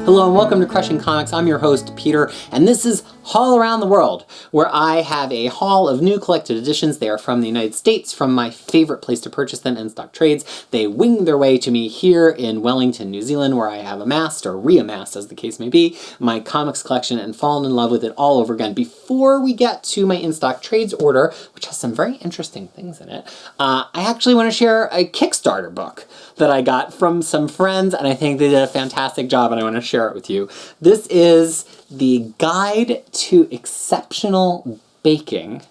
Hello and welcome to Crushing Comics. I'm your host, Peter, and this is Haul Around the World, where I have a haul of new collected editions. They are from the United States, from my favorite place to purchase them, In-Stock Trades. They wing their way to me here in Wellington, New Zealand, where I have amassed, or reamassed as the case may be, my comics collection and fallen in love with it all over again. Before we get to my In-Stock Trades order, which has some very interesting things in it, I actually want to share a Kickstarter book that I got from some friends, and I think they did a fantastic job, and I want to share it with you. This is the Guide to Exceptional Baking,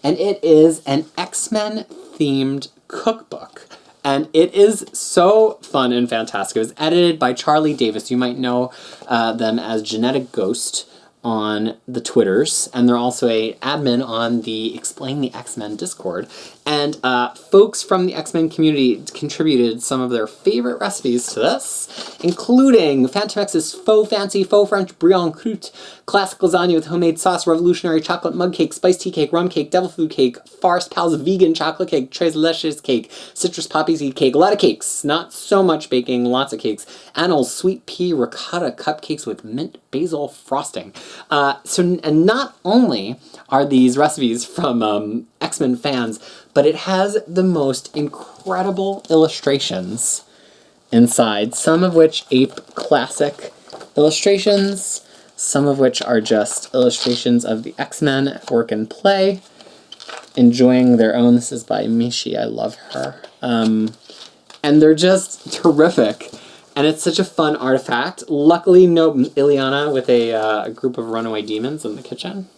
and it is an X-Men themed cookbook. And it is so fun and fantastic. It was edited by Charlie Davis. You might know them as Genetic Ghost on the Twitters, and they're also a admin on the Explain the X-Men Discord. And folks from the X-Men community contributed some of their favorite recipes to this, including Phantom X's Faux Fancy, Faux French Brie Croûte, classic lasagna with homemade sauce, revolutionary chocolate mug cake, spiced tea cake, rum cake, devil food cake, Forest Pals vegan chocolate cake, Tres Leches cake, citrus poppy seed cake, a lot of cakes, not so much baking, lots of cakes, Annal's sweet pea ricotta cupcakes with mint basil frosting. And not only are these recipes from X-Men fans, but it has the most incredible illustrations inside, some of which ape classic illustrations, some of which are just illustrations of the X-Men at work and play, enjoying their own. This is by Mishi, I love her. And they're just terrific. And it's such a fun artifact. Luckily, no Ileana with a group of runaway demons in the kitchen.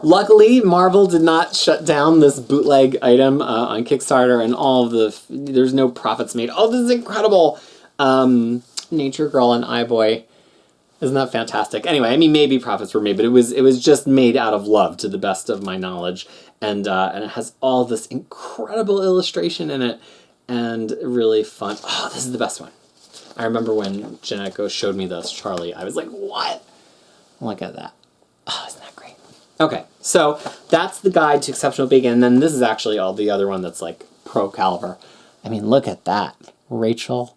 Luckily, Marvel did not shut down this bootleg item on Kickstarter, and all of there's no profits made. Oh, this is incredible! Nature Girl and iBoy. Isn't that fantastic? Anyway, I mean, maybe profits were made, but it was just made out of love, to the best of my knowledge. And it has all this incredible illustration in it, and really fun. Oh, this is the best one. I remember when Janeco showed me this, Charlie, I was like, what? Look at that. Oh, isn't that great? Okay, so that's the Guide to Exceptional Baking, and then this is actually all the other one that's like pro caliber. I mean, look at that. Rachel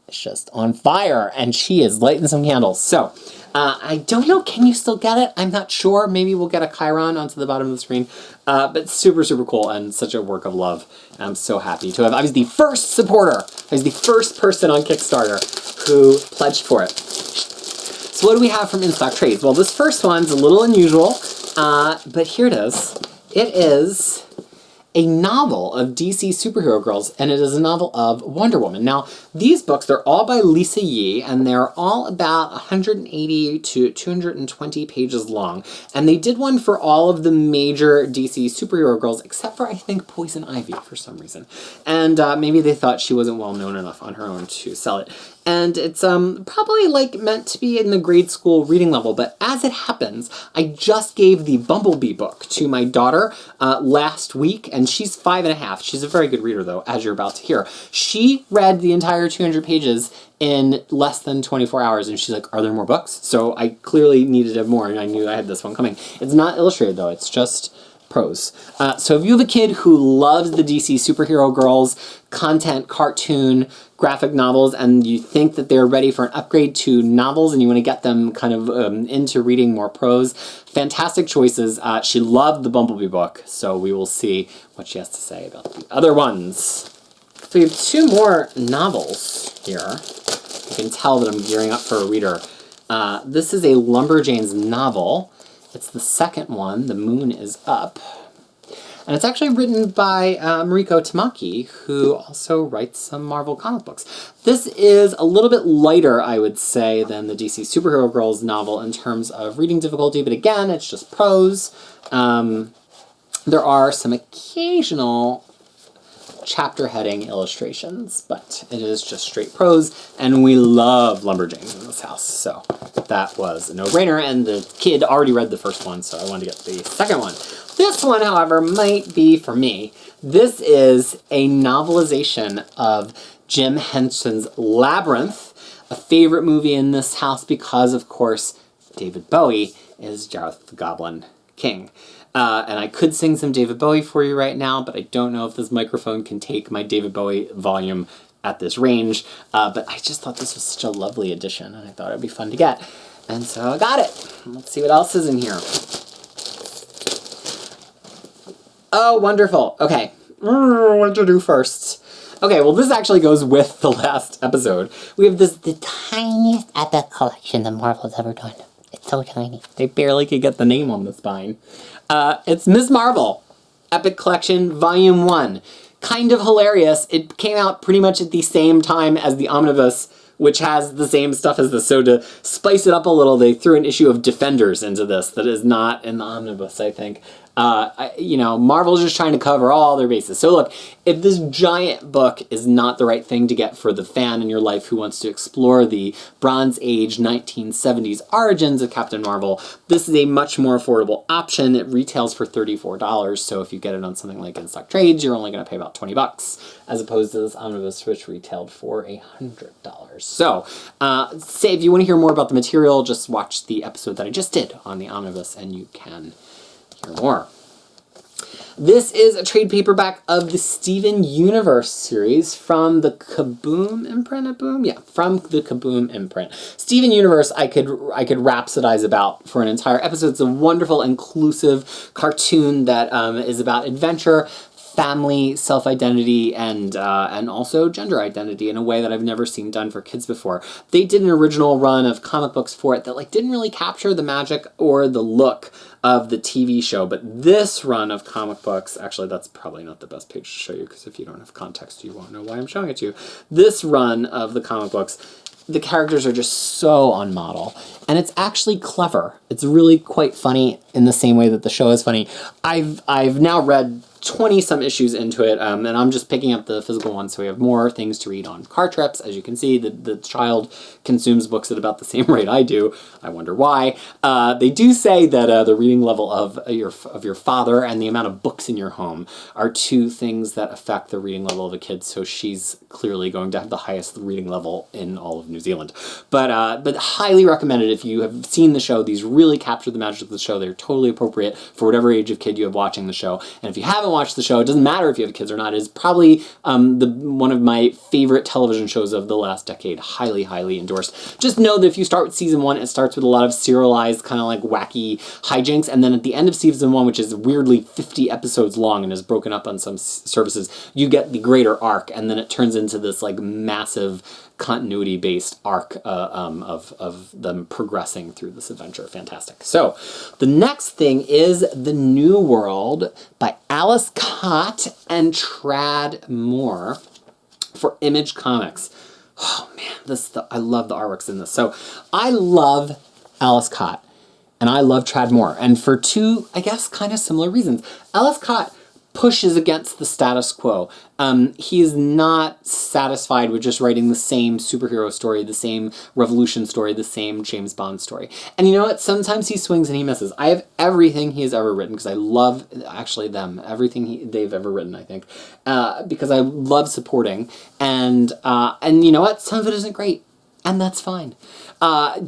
is just on fire, and she is lighting some candles. So, I don't know, can you still get it? I'm not sure. Maybe we'll get a Chiron onto the bottom of the screen. But super, super cool, and such a work of love. And I'm so happy to have. I was the first supporter. I was the first person on Kickstarter who pledged for it. So what do we have from In-Stock Trades? Well, this first one's a little unusual. But here it is. It is a novel of DC superhero girls, and it is a novel of Wonder Woman. Now, these books, they're all by Lisa Yee, and they're all about 180 to 220 pages long. And they did one for all of the major DC superhero girls, except for, I think, Poison Ivy for some reason. And maybe they thought she wasn't well known enough on her own to sell it. And it's probably like meant to be in the grade school reading level, but as it happens, I just gave the Bumblebee book to my daughter last week, and she's 5.5. She's a very good reader, though, as you're about to hear. She read the entire 200 pages in less than 24 hours, and she's like, are there more books? So I clearly needed to have more, and I knew I had this one coming. It's not illustrated, though. It's just prose. So if you have a kid who loves the DC superhero girls, content, cartoon, graphic novels, and you think that they're ready for an upgrade to novels and you want to get them kind of into reading more prose, fantastic choices. She loved the Bumblebee book, so we will see what she has to say about the other ones. So we have two more novels here. You can tell that I'm gearing up for a reader. This is a Lumberjanes novel. It's the second one, The Moon is Up. And it's actually written by Mariko Tamaki, who also writes some Marvel comic books. This is a little bit lighter, I would say, than the DC Superhero Girls novel in terms of reading difficulty, but again, it's just prose. There are some occasional chapter heading illustrations, but it is just straight prose, and we love Lumberjanes in this house, so that was a no-brainer, and the kid already read the first one, so I wanted to get the second one. This one, however, might be for me. This is a novelization of Jim Henson's Labyrinth, a favorite movie in this house because, of course, David Bowie is Jareth the Goblin King. And I could sing some David Bowie for you right now, but I don't know if this microphone can take my David Bowie volume at this range, but I just thought this was such a lovely addition, and I thought it'd be fun to get. And so I got it. Let's see what else is in here. Oh, wonderful. Okay. What to do first? Okay, well, this actually goes with the last episode. We have the tiniest epic collection that Marvel's ever done. It's so tiny. They barely could get the name on the spine. It's Ms. Marvel, Epic Collection, Volume 1. Kind of hilarious. It came out pretty much at the same time as the omnibus, which has the same stuff as this. So to spice it up a little, they threw an issue of Defenders into this that is not in the omnibus, I think. Marvel's just trying to cover all their bases. So look, if this giant book is not the right thing to get for the fan in your life who wants to explore the Bronze Age 1970s origins of Captain Marvel, this is a much more affordable option. It retails for $34, so if you get it on something like In Stock Trades, you're only going to pay about $20, as opposed to this omnibus, which retailed for $100. So, say if you want to hear more about the material, just watch the episode that I just did on the omnibus, and you can hear more. This is a trade paperback of the Steven Universe series from the Kaboom imprint. From the Kaboom imprint. Steven Universe, I could rhapsodize about for an entire episode. It's a wonderful, inclusive cartoon that is about adventure, family, self-identity, and also gender identity in a way that I've never seen done for kids before. They did an original run of comic books for it that didn't really capture the magic or the look of the TV show, but this run of comic books, actually that's probably not the best page to show you, because if you don't have context you won't know why I'm showing it to you. This run of the comic books, the characters are just so on model, and it's actually clever. It's really quite funny in the same way that the show is funny. I've now read 20-some issues into it, and I'm just picking up the physical one, so we have more things to read on car trips. As you can see, the child consumes books at about the same rate I do. I wonder why. They do say that the reading level of your father and the amount of books in your home are two things that affect the reading level of a kid, so she's clearly going to have the highest reading level in all of New Zealand. But highly recommended if you have seen the show. These really capture the magic of the show. They're totally appropriate for whatever age of kid you have watching the show. And if you haven't watched the show, it doesn't matter if you have kids or not. It is probably one of my favorite television shows of the last decade. Highly, highly endorsed. Just know that if you start with season 1, it starts with a lot of serialized, kind of wacky hijinks, and then at the end of season 1, which is weirdly 50 episodes long and is broken up on some services, you get the greater arc, and then it turns into this massive continuity-based arc of them progressing through this adventure. Fantastic. So, the next thing is The New World by Alice Cott and Trad Moore for Image Comics. Oh man, I love the artworks in this. So, I love Alice Cott and I love Trad Moore, and for two, I guess, kind of similar reasons. Alice Cott pushes against the status quo. He is not satisfied with just writing the same superhero story, the same revolution story, the same James Bond story. And you know what? Sometimes he swings and he misses. I have everything he has ever written, because I love, actually everything they've ever written, I think, because I love supporting. And you know what? Some of it isn't great. And that's fine.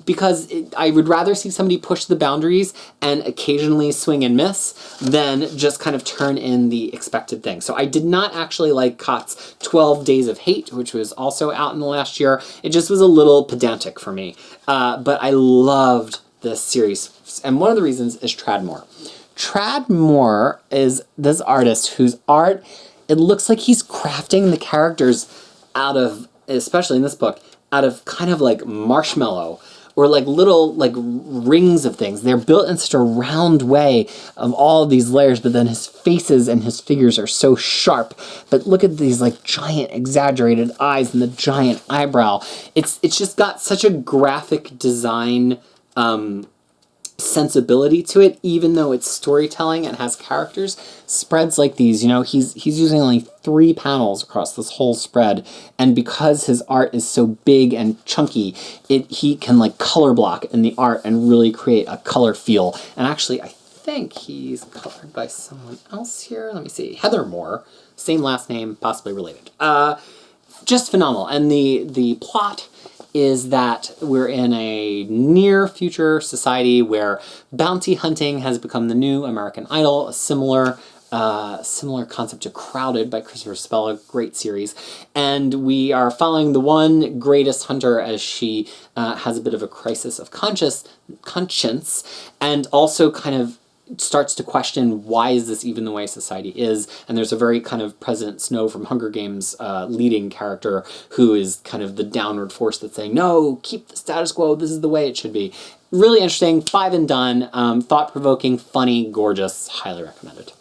Because I would rather see somebody push the boundaries and occasionally swing and miss than just kind of turn in the expected thing. So I did not actually like Cott's 12 Days of Hate, which was also out in the last year. It just was a little pedantic for me. But I loved this series. And one of the reasons is Trad Moore. Trad Moore is this artist whose art, it looks like he's crafting the characters out of, especially in this book, out of kind of marshmallow or little rings of things. They're built in such a round way of all of these layers, but then his faces and his figures are so sharp. But look at these giant exaggerated eyes and the giant eyebrow. It's just got such a graphic design sensibility to it, even though it's storytelling and has characters. Spreads like these, he's using only 3 panels across this whole spread, and because his art is so big and chunky, he can color block in the art and really create a color feel. And actually, I think he's colored by someone else here. Let me see. Heather Moore, same last name, possibly related. Just phenomenal. And the plot is that we're in a near future society where bounty hunting has become the new American Idol, a similar similar concept to Crowded by Christopher Spella, great series. And we are following the one greatest hunter as she has a bit of a crisis of conscience, and also kind of starts to question, why is this even the way society is? And there's a very kind of President Snow from Hunger Games leading character who is kind of the downward force that's saying, no, keep the status quo, this is the way it should be. Really interesting, 5 and done, thought-provoking, funny, gorgeous, highly recommended.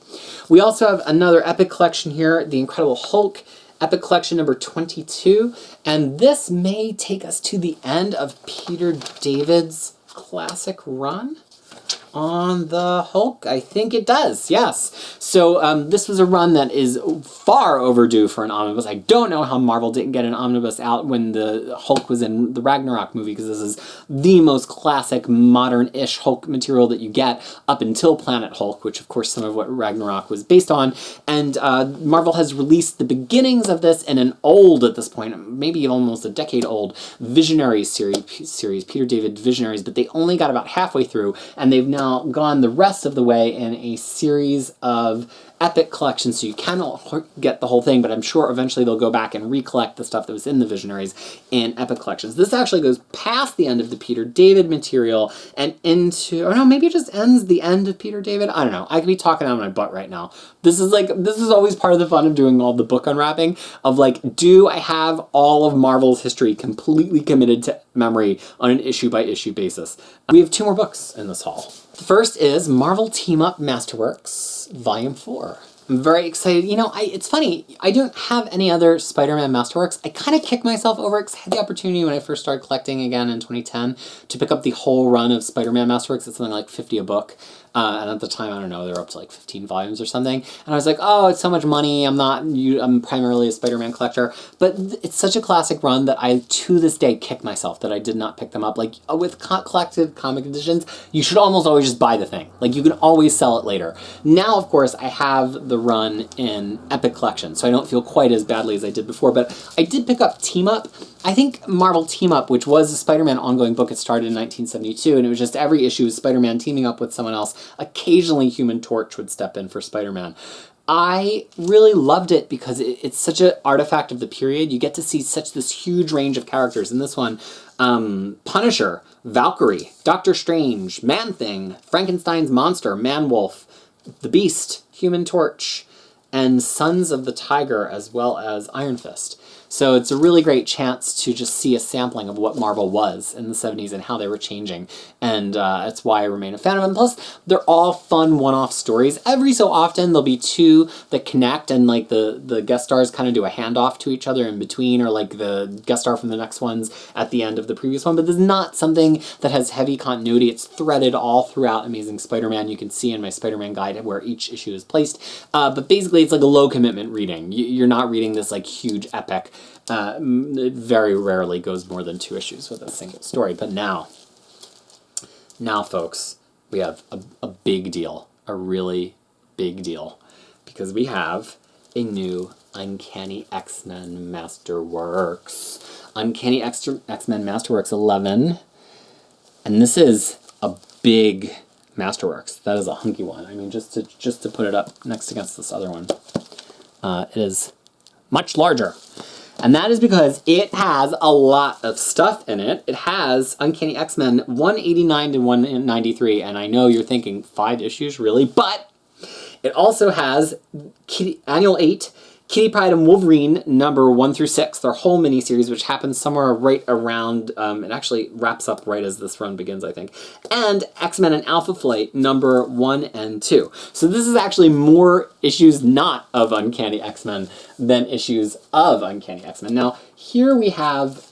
We also have another epic collection here, The Incredible Hulk, Epic Collection number 22, and this may take us to the end of Peter David's classic run on the Hulk. I think it does, yes. So this was a run that is far overdue for an omnibus. I don't know how Marvel didn't get an omnibus out when the Hulk was in the Ragnarok movie, because this is the most classic modern-ish Hulk material that you get up until Planet Hulk, which of course some of what Ragnarok was based on. And Marvel has released the beginnings of this in an old, at this point, maybe almost a decade old, Visionaries series, Peter David Visionaries, but they only got about halfway through, and they've now gone the rest of the way in a series of epic collections, so you cannot get the whole thing, but I'm sure eventually they'll go back and recollect the stuff that was in the Visionaries in epic collections. This actually goes past the end of the Peter David material and into, or no, maybe it just ends the end of Peter David? I don't know. I could be talking out of my butt right now. This is always part of the fun of doing all the book unwrapping, of like, do I have all of Marvel's history completely committed to memory on an issue-by-issue basis? We have 2 more books in this haul. The first is Marvel Team Up Masterworks, Volume 4. I'm very excited. You know, it's funny, I don't have any other Spider-Man Masterworks. I kind of kick myself over it because I had the opportunity when I first started collecting again in 2010 to pick up the whole run of Spider-Man Masterworks. It's something like 50 a book. And at the time, I don't know, they were up to like 15 volumes or something. And I was like, oh, it's so much money. I'm primarily a Spider-Man collector. But it's such a classic run that I, to this day, kick myself that I did not pick them up. Like, with collected comic editions, you should almost always just buy the thing. Like, you can always sell it later. Now, of course, I have the run in Epic Collection, so I don't feel quite as badly as I did before. But I did pick up Team Up. I think Marvel Team Up, which was a Spider-Man ongoing book, it started in 1972, and it was just every issue was Spider-Man teaming up with someone else. Occasionally Human Torch would step in for Spider-Man. I really loved it because it's such an artifact of the period. You get to see this huge range of characters. In this one, Punisher, Valkyrie, Doctor Strange, Man-Thing, Frankenstein's monster, Man-Wolf, the Beast, Human Torch, and Sons of the Tiger, as well as Iron Fist. So it's a really great chance to just see a sampling of what Marvel was in the 70s and how they were changing. And that's why I remain a fan of them. Plus, they're all fun one-off stories. Every so often, there'll be 2 that connect and like the guest stars kind of do a handoff to each other in between, or like the guest star from the next one's at the end of the previous one. But this is not something that has heavy continuity. It's threaded all throughout Amazing Spider-Man. You can see in my Spider-Man guide where each issue is placed. But basically, it's like a low-commitment reading. You're not reading this like huge epic. It very rarely goes more than 2 issues with a single story. But now folks, we have a big deal, a really big deal, because we have a new Uncanny X-Men Masterworks. Uncanny X-Men Masterworks 11, and this is a big Masterworks. That is a hunky one. I mean, just to put it up next against this other one, it is much larger. And that is because it has a lot of stuff in it. It has Uncanny X-Men 189 to 193, and I know you're thinking, 5 issues, really? But it also has Annual 8, Kitty Pryde and Wolverine number 1 through 6, their whole miniseries, which happens somewhere right around, it actually wraps up right as this run begins, I think, and X-Men and Alpha Flight number 1 and 2. So this is actually more issues not of Uncanny X-Men than issues of Uncanny X-Men. Now, here we have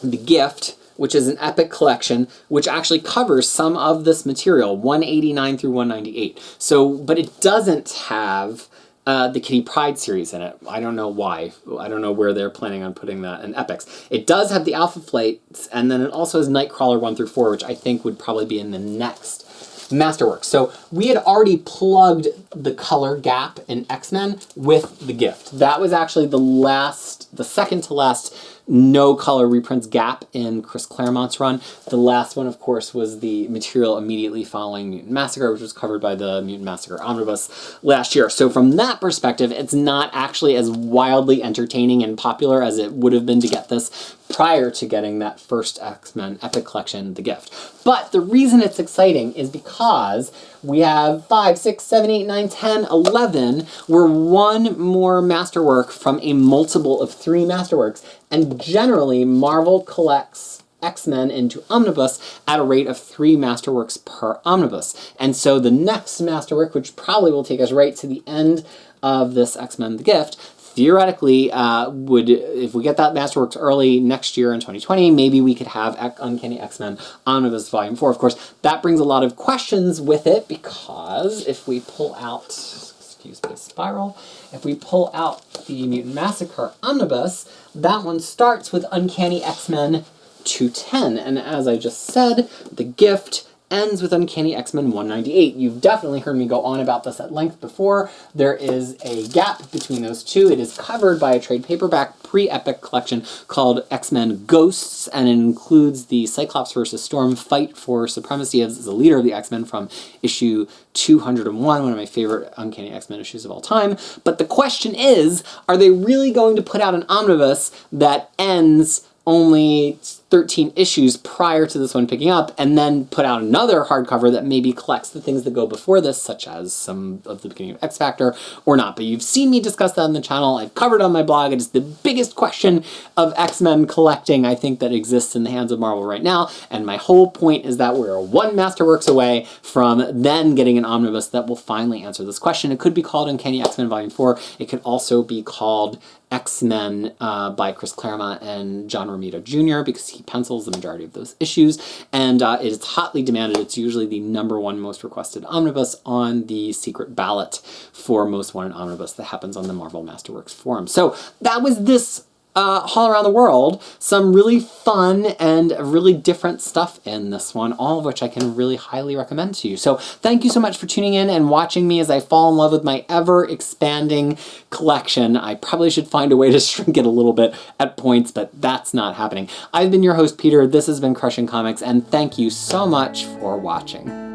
The Gift, which is an epic collection, which actually covers some of this material, 189 through 198. So, but it doesn't have the Kitty Pryde series in it. I don't know why. I don't know where they're planning on putting that in Epics. It does have the Alpha Flights, and then it also has Nightcrawler 1 through 4, which I think would probably be in the next Masterworks. So we had already plugged the color gap in X-Men with The Gift. That was actually the second to last no color reprints gap in Chris Claremont's run. The last one, of course, was the material immediately following Mutant Massacre, which was covered by the Mutant Massacre Omnibus last year. So from that perspective, it's not actually as wildly entertaining and popular as it would have been to get this prior to getting that first X-Men Epic Collection, The Gift. But the reason it's exciting is because we have 5, 6, 7, 8, 9, 10, 11. We're one more masterwork from a multiple of 3 masterworks. And generally, Marvel collects X-Men into omnibus at a rate of 3 masterworks per omnibus. And so the next masterwork, which probably will take us right to the end of this X-Men The Gift, theoretically, if we get that Masterworks early next year in 2020, maybe we could have Uncanny X-Men Omnibus Volume 4. Of course, that brings a lot of questions with it, because if we pull out, excuse me, Spiral, if we pull out the Mutant Massacre Omnibus, that one starts with Uncanny X-Men 210, and as I just said, The Gift ends with Uncanny X-Men 198. You've definitely heard me go on about this at length before. There is a gap between those two. It is covered by a trade paperback pre-epic collection called X-Men Ghosts, and it includes the Cyclops versus Storm fight for supremacy as the leader of the X-Men from issue 201, one of my favorite Uncanny X-Men issues of all time. But the question is, are they really going to put out an omnibus that ends only 13 issues prior to this one picking up, and then put out another hardcover that maybe collects the things that go before this, such as some of the beginning of X Factor, or not? But you've seen me discuss that on the channel. I've covered it on my blog. It is the biggest question of X-Men collecting, I think, that exists in the hands of Marvel right now, and my whole point is that we're one Masterworks away from then getting an omnibus that will finally answer this question. It could be called Uncanny X-Men Volume 4. It could also be called X-Men by Chris Claremont and John Romita Jr., because he pencils the majority of those issues, and it is hotly demanded. It's usually the #1 most requested omnibus on the secret ballot for most wanted omnibus that happens on the Marvel Masterworks forum. So that was this haul around the world. Some really fun and really different stuff in this one, all of which I can really highly recommend to you. So thank you so much for tuning in and watching me as I fall in love with my ever-expanding collection. I probably should find a way to shrink it a little bit at points, but that's not happening. I've been your host, Peter. This has been Crushing Comics, and thank you so much for watching.